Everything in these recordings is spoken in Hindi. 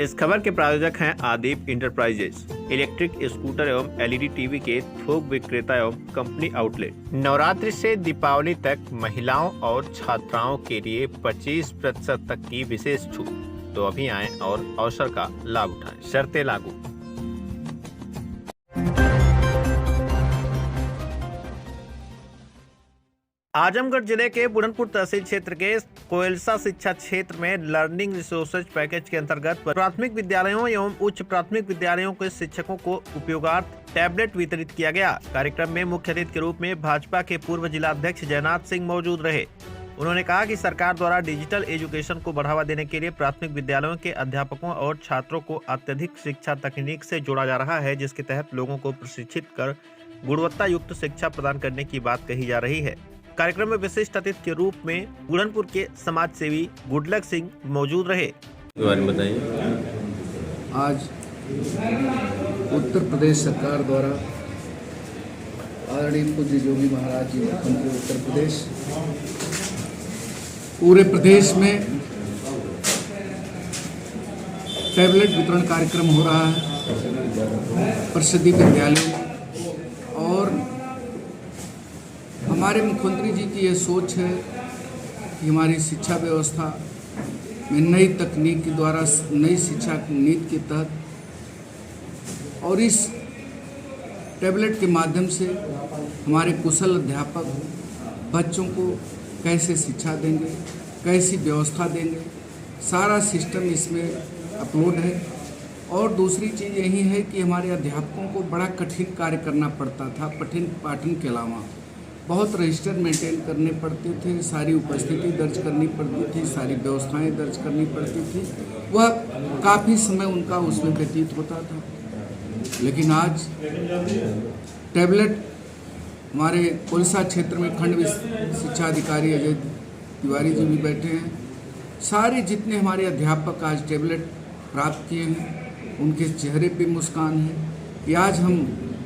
इस खबर के प्रायोजक हैं आदिप इंटरप्राइजेस, इलेक्ट्रिक स्कूटर एवं एलईडी टीवी के थोक विक्रेता एवं कंपनी आउटलेट। नवरात्रि से दीपावली तक महिलाओं और छात्राओं के लिए 25% तक की विशेष छूट। तो अभी आएं और अवसर का लाभ उठाएं, शर्तें लागू। आजमगढ़ जिले के बुढ़नपुर तहसील क्षेत्र के कोयलसा शिक्षा क्षेत्र में लर्निंग रिसोर्सेज पैकेज के अंतर्गत प्राथमिक विद्यालयों एवं उच्च प्राथमिक विद्यालयों के शिक्षकों को उपयोगार्थ टैबलेट वितरित किया गया। कार्यक्रम में मुख्य अतिथि के रूप में भाजपा के पूर्व जिला अध्यक्ष जयनाथ सिंह मौजूद रहे। उन्होंने कहा कि सरकार द्वारा डिजिटल एजुकेशन को बढ़ावा देने के लिए प्राथमिक विद्यालयों के अध्यापकों और छात्रों को अत्यधिक शिक्षा तकनीक से जोड़ा जा रहा है, जिसके तहत लोगों को प्रशिक्षित कर गुणवत्ता युक्त शिक्षा प्रदान करने की बात कही जा रही है। कार्यक्रम में विशिष्ट अतिथि के रूप में बुढ़नपुर के समाज सेवी गुडलक सिंह मौजूद रहे। बताइए, आज उत्तर प्रदेश सरकार द्वारा आदरणीय पूज्य योगी महाराज जी मुख्यमंत्री उत्तर प्रदेश, पूरे प्रदेश में टैबलेट वितरण कार्यक्रम हो रहा है परिषदीय विद्यालयों। और हमारे मुख्यमंत्री जी की ये सोच है कि हमारी शिक्षा व्यवस्था में नई तकनीक के द्वारा नई शिक्षा नीति के तहत और इस टैबलेट के माध्यम से हमारे कुशल अध्यापक बच्चों को कैसे शिक्षा देंगे, कैसी व्यवस्था देंगे, सारा सिस्टम इसमें अपलोड है। और दूसरी चीज़ यही है कि हमारे अध्यापकों को बड़ा कठिन कार्य करना पड़ता था। पठन पाठन के अलावा बहुत रजिस्टर मेंटेन करने पड़ते थे, सारी उपस्थिति दर्ज करनी पड़ती थी, सारी व्यवस्थाएं दर्ज करनी पड़ती थी। वह काफ़ी समय उनका उसमें व्यतीत होता था। लेकिन आज टैबलेट हमारे कोलसा क्षेत्र में खंड शिक्षा अधिकारी अजय तिवारी जी भी बैठे हैं। सारे जितने हमारे अध्यापक आज टैबलेट प्राप्त किए हैं, उनके चेहरे पे मुस्कान है कि आज हम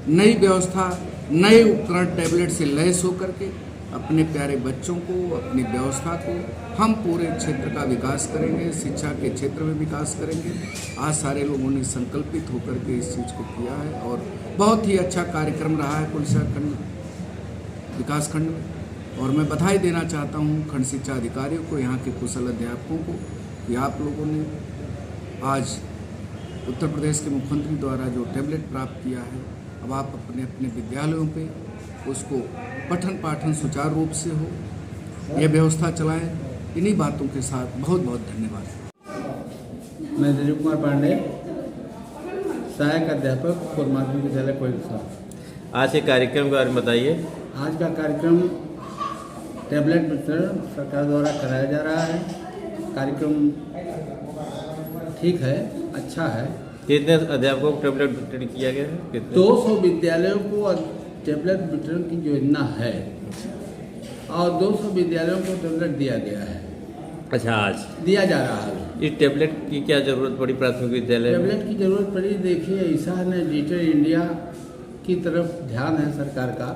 नई व्यवस्था, नए उपकरण टैबलेट से लैस होकर के अपने प्यारे बच्चों को, अपनी व्यवस्था को हम पूरे क्षेत्र का विकास करेंगे, शिक्षा के क्षेत्र में विकास करेंगे। आज सारे लोगों ने संकल्पित होकर के इस चीज़ को किया है और बहुत ही अच्छा कार्यक्रम रहा है कोलसा खंड विकास खंड में। और मैं बधाई देना चाहता हूँ खंड शिक्षा अधिकारियों को, यहाँ के कुशल अध्यापकों को कि आप लोगों ने आज उत्तर प्रदेश के मुख्यमंत्री द्वारा जो टैबलेट प्राप्त किया है, अब आप अपने अपने विद्यालयों पे उसको पठन पाठन सुचारू रूप से हो, यह व्यवस्था चलाएं। इन्हीं बातों के साथ बहुत बहुत धन्यवाद। मैं दिलीप कुमार पांडे, सहायक अध्यापक पूर्व माध्यमिक विद्यालय कोलसा। आज के कार्यक्रम के बारे में बताइए। आज का कार्यक्रम टैबलेट वितरण सरकार द्वारा कराया जा रहा है। कार्यक्रम ठीक है, अच्छा है। कितने अध्यापकों को टैबलेट वितरण किया गया है? 200 विद्यालयों को टैबलेट वितरण की योजना है और 200 विद्यालयों को टैबलेट दिया गया है। अच्छा, आज दिया जा रहा है। इस टैबलेट की क्या जरूरत पड़ी प्राथमिक विद्यालय में? टैबलेट की जरूरत पड़ी, देखिए ऐसा है ना, डिजिटल इंडिया की तरफ ध्यान है सरकार का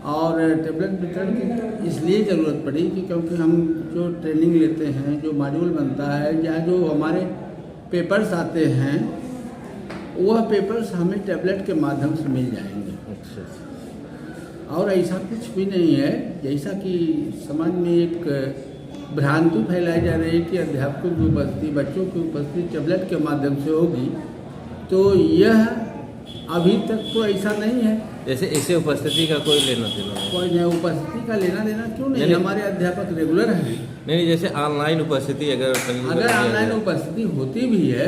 और टैबलेट वितरण की इसलिए ज़रूरत पड़ी कि क्योंकि हम जो ट्रेनिंग लेते हैं, जो मॉड्यूल बनता है या जो हमारे पेपर्स आते हैं, वह पेपर्स हमें टैबलेट के माध्यम से मिल जाएंगे। अच्छा। और ऐसा कुछ भी नहीं है जैसा कि समाज में एक भ्रांति फैलाई जा रही है कि अध्यापकों की उपस्थिति, बच्चों की उपस्थिति टैबलेट के माध्यम से होगी, तो यह अभी तक तो ऐसा नहीं है। जैसे इसे उपस्थिति का कोई लेना देना कोई नहीं, उपस्थिति का लेना देना क्यों नहीं? हमारे अध्यापक रेगुलर हैं। नहीं, जैसे ऑनलाइन उपस्थिति अगर ऑनलाइन उपस्थिति होती भी है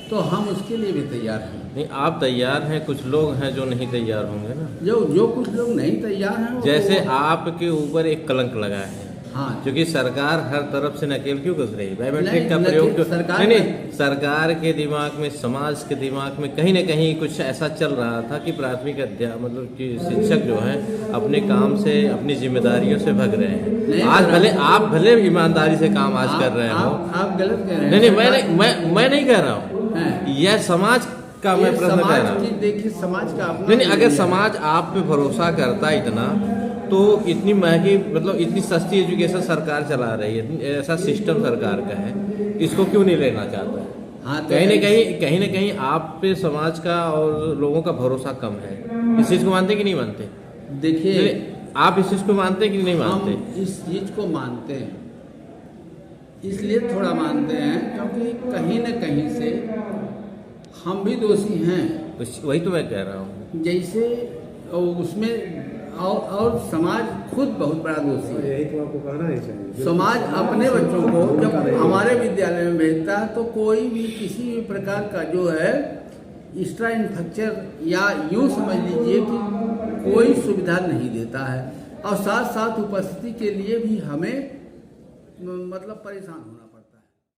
तो हम उसके लिए भी तैयार हैं। नहीं, आप तैयार हैं, कुछ लोग हैं जो नहीं तैयार होंगे ना। जो कुछ लोग नहीं तैयार हैं, जैसे आपके ऊपर एक कलंक लगा है। हाँ, क्योंकि सरकार हर तरफ से नकेल क्यों कस रही है? बायोमेट्रिक का प्रयोग क्यों? नहीं, सरकार के दिमाग में, समाज के दिमाग में कहीं न कहीं कुछ ऐसा चल रहा था कि प्राथमिक मतलब कि शिक्षक जो है अपने काम से, अपनी जिम्मेदारियों से भग रहे हैं। आज आप भले ईमानदारी से काम आज कर रहे हो, आप गलत कह रहे हैं। नहीं, मैं नहीं कह रहा हूँ, यह समाज का मैं प्रश्न कर रहा हूँ। देखिए, समाज का नहीं, अगर समाज आप पे भरोसा करता इतना, तो इतनी महंगी, मतलब इतनी सस्ती एजुकेशन सरकार चला रही है, ऐसा सिस्टम सरकार का है, इसको क्यों नहीं लेना चाहता है? हाँ, तो कहीं न कहीं आप पे समाज का और लोगों का भरोसा कम है। इस चीज को मानते कि नहीं मानते? देखिए, आप इस चीज को मानते हैं कि नहीं मानते? हम इस चीज को मानते हैं, इसलिए थोड़ा मानते हैं क्योंकि कहीं न कहीं से हम भी दोषी हैं। वही तो मैं कह रहा हूँ। जैसे उसमें और समाज खुद बहुत बड़ा दोषी है। यही तो आपको कहना ही चाहिए। समाज अपने बच्चों को जब हमारे विद्यालय में भेजता है तो कोई भी किसी भी प्रकार का जो है एक्स्ट्रा इंफ्रास्ट्रक्चर या यूँ समझ लीजिए कि कोई सुविधा नहीं देता है, और साथ साथ उपस्थिति के लिए भी हमें मतलब परेशान होना